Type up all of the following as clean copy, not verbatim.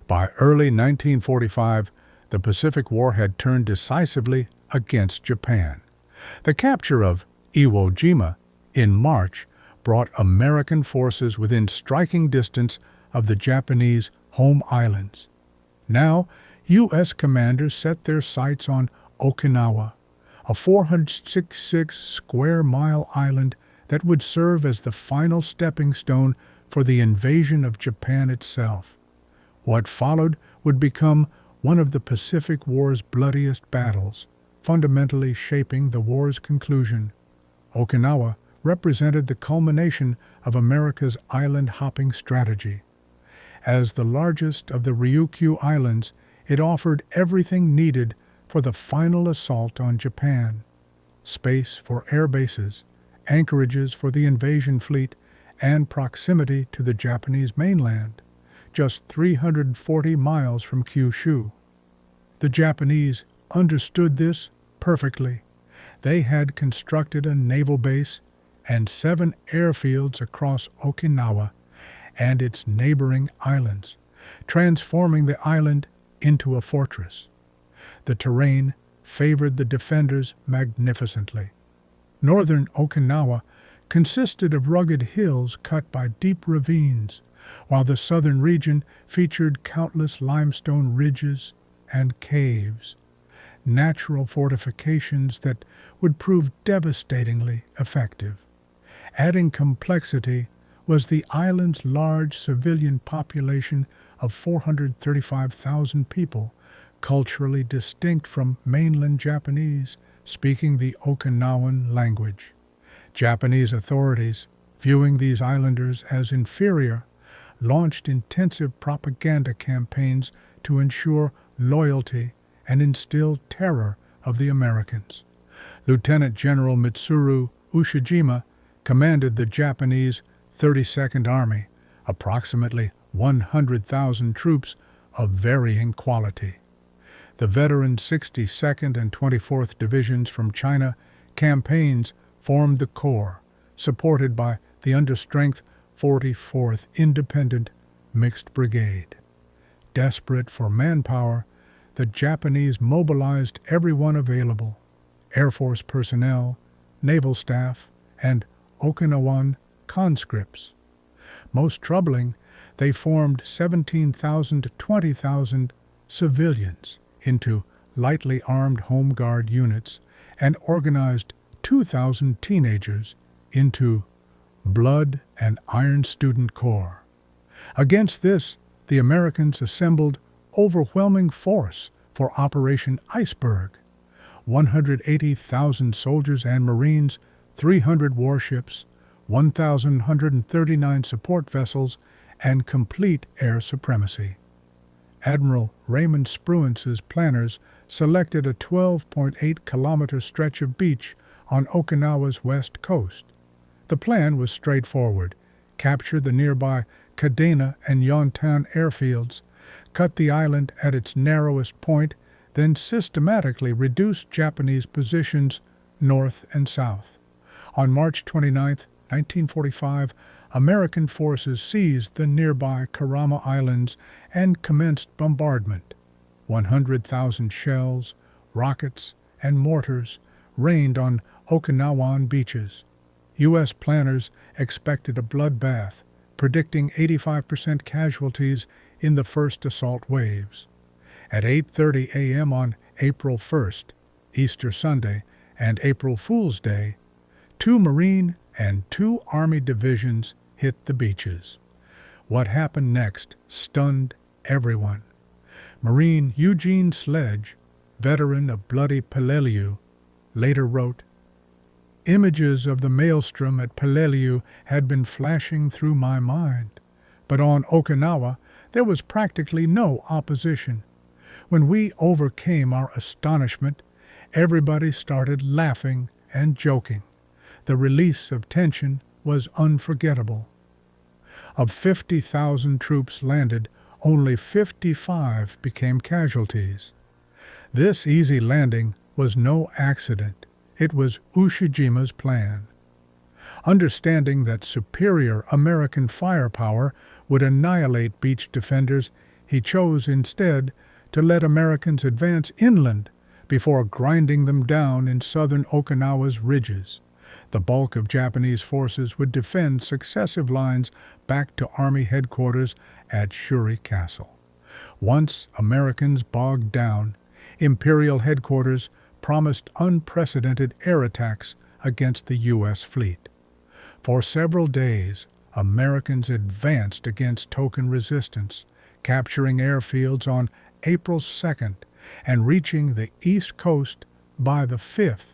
By early 1945, the Pacific War had turned decisively against Japan. The capture of Iwo Jima in March brought American forces within striking distance of the Japanese home islands. Now, U.S. commanders set their sights on Okinawa, a 466-square-mile island that would serve as the final stepping stone for the invasion of Japan itself. What followed would become one of the Pacific War's bloodiest battles, fundamentally shaping the war's conclusion. Okinawa represented the culmination of America's island-hopping strategy. As the largest of the Ryukyu Islands, it offered everything needed for the final assault on Japan: space for air bases, anchorages for the invasion fleet, and proximity to the Japanese mainland, just 340 miles from Kyushu. The Japanese understood this perfectly. They had constructed a naval base and 7 airfields across Okinawa and its neighboring islands, transforming the island into a fortress. The terrain favored the defenders magnificently. Northern Okinawa consisted of rugged hills cut by deep ravines, while the southern region featured countless limestone ridges and caves, natural fortifications that would prove devastatingly effective. Adding complexity was the island's large civilian population of 435,000 people, culturally distinct from mainland Japanese, speaking the Okinawan language. Japanese authorities, viewing these islanders as inferior, launched intensive propaganda campaigns to ensure loyalty and instill terror of the Americans. Lieutenant General Mitsuru Ushijima commanded the Japanese 32nd Army, approximately 100,000 troops of varying quality. The veteran 62nd and 24th Divisions from China campaigns formed the corps, supported by the understrength 44th Independent Mixed Brigade. Desperate for manpower, the Japanese mobilized everyone available: Air Force personnel, naval staff, and Okinawan conscripts. Most troubling, they formed 17,000 to 20,000 civilians into lightly armed Home Guard units and organized 2,000 teenagers into Blood and Iron Student Corps. Against this, the Americans assembled overwhelming force for Operation Iceberg: 180,000 soldiers and Marines, 300 warships, 1,139 support vessels, and complete air supremacy. Admiral Raymond Spruance's planners selected a 12.8-kilometer stretch of beach on Okinawa's west coast. The plan was straightforward: capture the nearby Kadena and Yontan airfields, cut the island at its narrowest point, then systematically reduce Japanese positions north and south. On March 29, 1945, American forces seized the nearby Karama Islands and commenced bombardment. 100,000 shells, rockets, and mortars rained on Okinawan beaches. U.S. planners expected a bloodbath, predicting 85% casualties in the first assault waves. At 8:30 a.m. on April 1st, Easter Sunday, and April Fool's Day, 2 Marine and 2 Army divisions hit the beaches. What happened next stunned everyone. Marine Eugene Sledge, veteran of bloody Peleliu, later wrote, "Images of the maelstrom at Peleliu had been flashing through my mind, but on Okinawa there was practically no opposition. When we overcame our astonishment, everybody started laughing and joking. The release of tension was unforgettable. Of 50,000 troops landed, only 55 became casualties. This easy landing was no accident. It was Ushijima's plan. Understanding that superior American firepower would annihilate beach defenders, He chose instead to let Americans advance inland before grinding them down in southern Okinawa's ridges. The bulk of Japanese forces would defend successive lines back to Army headquarters at Shuri Castle. Once Americans bogged down, Imperial headquarters promised unprecedented air attacks against the U.S. fleet. For several days, Americans advanced against token resistance, capturing airfields on April 2nd and reaching the East Coast by the 5th.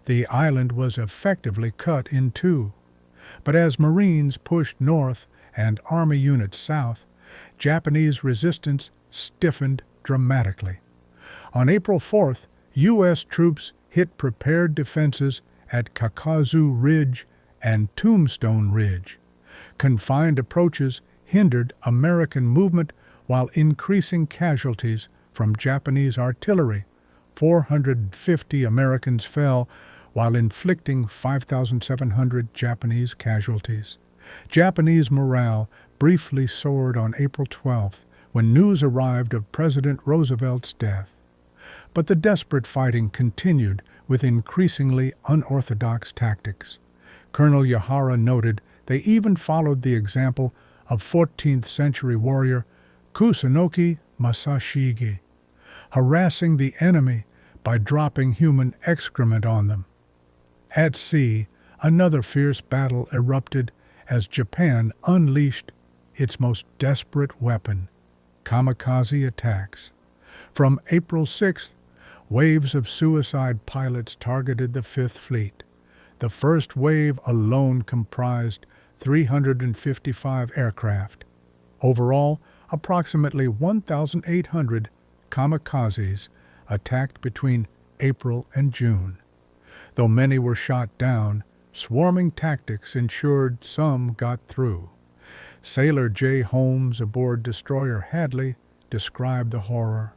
The island was effectively cut in two, but as Marines pushed north and Army units south, Japanese resistance stiffened dramatically. On April 4th, U.S. troops hit prepared defenses at Kakazu Ridge and Tombstone Ridge. Confined approaches hindered American movement while increasing casualties from Japanese artillery. 450 Americans fell while inflicting 5,700 Japanese casualties. Japanese morale briefly soared on April 12th when news arrived of President Roosevelt's death. But the desperate fighting continued with increasingly unorthodox tactics. Colonel Yahara noted they even followed the example of 14th century warrior Kusunoki Masashige, harassing the enemy by dropping human excrement on them. At sea, another fierce battle erupted as Japan unleashed its most desperate weapon, kamikaze attacks. From April 6th, waves of suicide pilots targeted the Fifth Fleet. The first wave alone comprised 355 aircraft. Overall, approximately 1,800 kamikazes attacked between April and June. Though many were shot down, swarming tactics ensured some got through. Sailor J. Holmes aboard destroyer Hadley described the horror.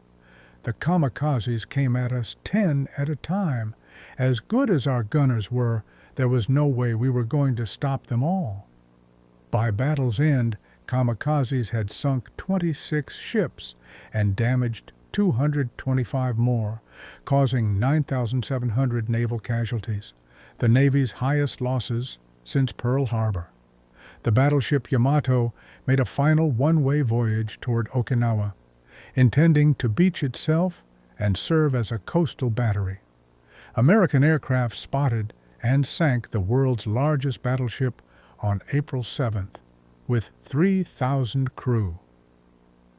The kamikazes came at us 10 at a time. As good as our gunners were, there was no way we were going to stop them all. By battle's end, kamikazes had sunk 26 ships and damaged 225 more, causing 9,700 naval casualties, the Navy's highest losses since Pearl Harbor. The battleship Yamato made a final one-way voyage toward Okinawa, intending to beach itself and serve as a coastal battery. American aircraft spotted and sank the world's largest battleship on April 7th, with 3,000 crew.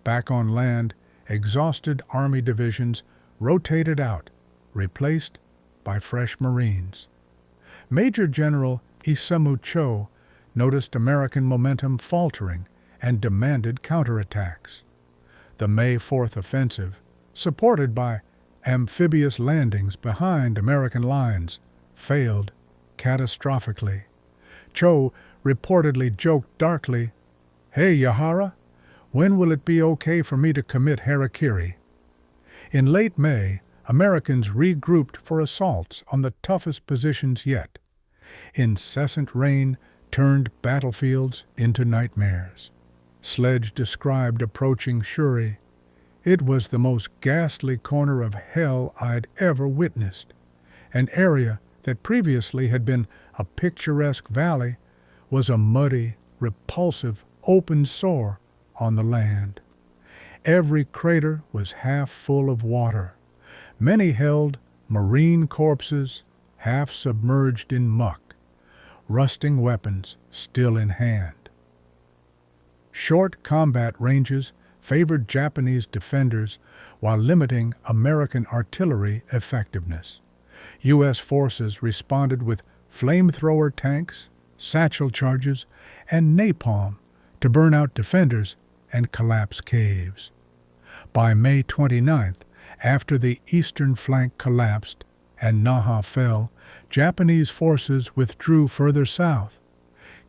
Back on land, exhausted Army divisions rotated out, replaced by fresh Marines. Major General Isamu Cho noticed American momentum faltering and demanded counterattacks. The May 4th offensive, supported by amphibious landings behind American lines, failed catastrophically. Cho reportedly joked darkly, "Hey, Yahara, when will it be okay for me to commit harakiri?" In late May, Americans regrouped for assaults on the toughest positions yet. Incessant rain turned battlefields into nightmares. Sledge described approaching Shuri. "It was the most ghastly corner of hell I'd ever witnessed. An area that previously had been a picturesque valley was a muddy, repulsive, open sore on the land. Every crater was half full of water. Many held marine corpses, half submerged in muck, rusting weapons still in hand." Short combat ranges favored Japanese defenders while limiting American artillery effectiveness. U.S. forces responded with flamethrower tanks, satchel charges, and napalm to burn out defenders and collapse caves. By May 29th, after the eastern flank collapsed and Naha fell, Japanese forces withdrew further south.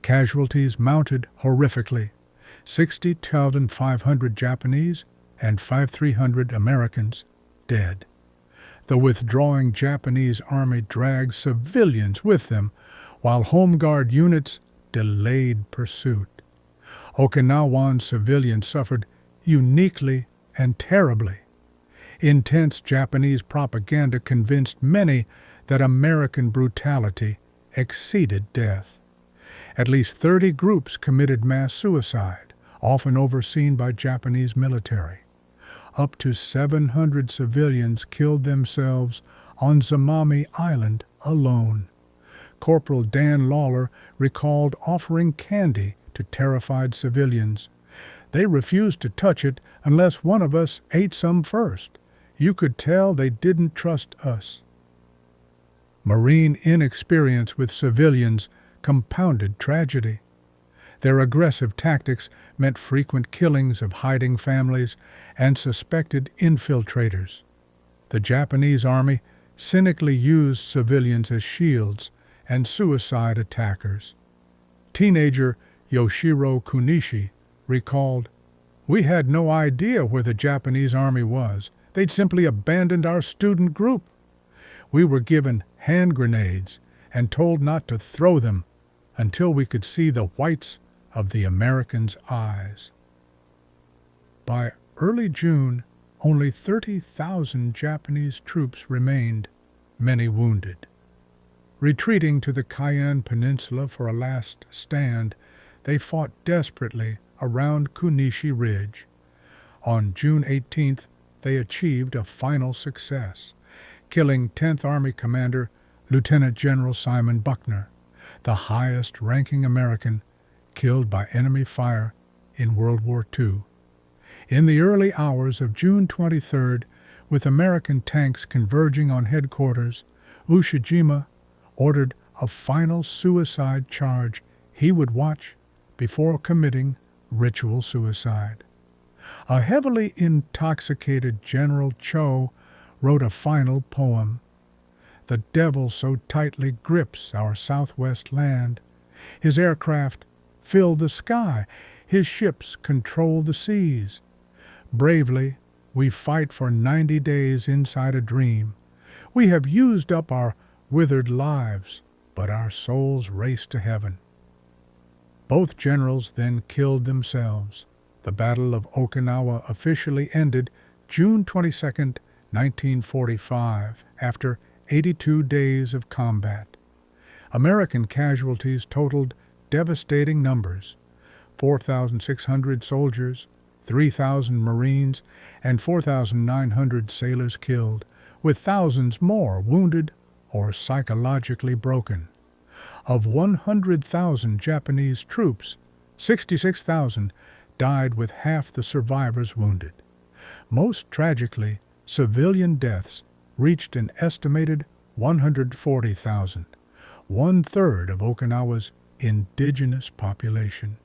Casualties mounted horrifically: 60,500 Japanese and 5,300 Americans dead. The withdrawing Japanese army dragged civilians with them, while Home Guard units delayed pursuit. Okinawan civilians suffered uniquely and terribly. Intense Japanese propaganda convinced many that American brutality exceeded death. At least 30 groups committed mass suicide, often overseen by Japanese military. Up to 700 civilians killed themselves on Zamami Island alone. Corporal Dan Lawler recalled offering candy to terrified civilians. They refused to touch it unless one of us ate some first. You could tell they didn't trust us. Marine inexperience with civilians compounded tragedy. Their aggressive tactics meant frequent killings of hiding families and suspected infiltrators. The Japanese army cynically used civilians as shields and suicide attackers. Teenager Yoshiro Kunishi recalled, "We had no idea where the Japanese army was. They'd simply abandoned our student group. We were given hand grenades and told not to throw them until we could see the whites of the Americans' eyes." By early June, only 30,000 Japanese troops remained, many wounded. Retreating to the Cayenne Peninsula for a last stand, they fought desperately around Kunishi Ridge. On June 18th, they achieved a final success, killing 10th Army Commander Lieutenant General Simon Buckner, the highest-ranking American killed by enemy fire in World War II. In the early hours of June 23rd, with American tanks converging on headquarters, Ushijima ordered a final suicide charge he would watch before committing ritual suicide. A heavily intoxicated General Cho wrote a final poem. "The devil so tightly grips our southwest land. His aircraft fill the sky. His ships control the seas. Bravely, we fight for 90 days inside a dream. We have used up our withered lives, but our souls race to heaven." Both generals then killed themselves. The Battle of Okinawa officially ended June 22, 1945, after 82 days of combat. American casualties totaled devastating numbers: 4,600 soldiers, 3,000 Marines, and 4,900 sailors killed, with thousands more wounded or psychologically broken. Of 100,000 Japanese troops, 66,000 died with half the survivors wounded. Most tragically, civilian deaths reached an estimated 140,000, one-third of Okinawa's indigenous population.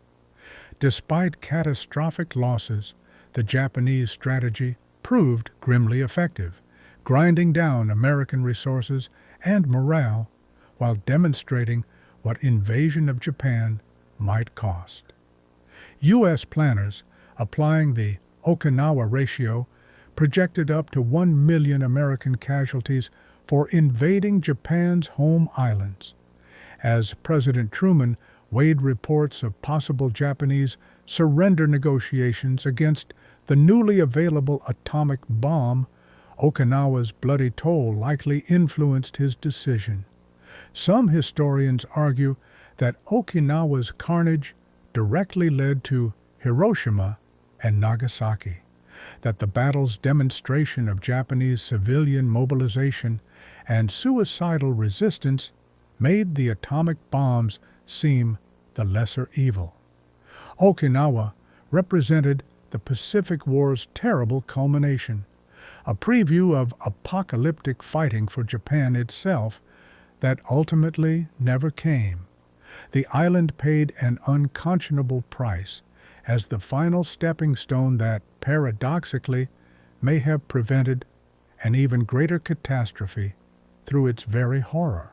Despite catastrophic losses, the Japanese strategy proved grimly effective, grinding down American resources and morale while demonstrating what invasion of Japan might cost. U.S. planners, applying the Okinawa ratio, projected up to 1 million American casualties for invading Japan's home islands. As President Truman weighed reports of possible Japanese surrender negotiations against the newly available atomic bomb, Okinawa's bloody toll likely influenced his decision. Some historians argue that Okinawa's carnage directly led to Hiroshima and Nagasaki, that the battle's demonstration of Japanese civilian mobilization and suicidal resistance made the atomic bombs seem the lesser evil. Okinawa represented the Pacific War's terrible culmination, a preview of apocalyptic fighting for Japan itself that ultimately never came. The island paid an unconscionable price as the final stepping stone that, paradoxically, may have prevented an even greater catastrophe through its very horror.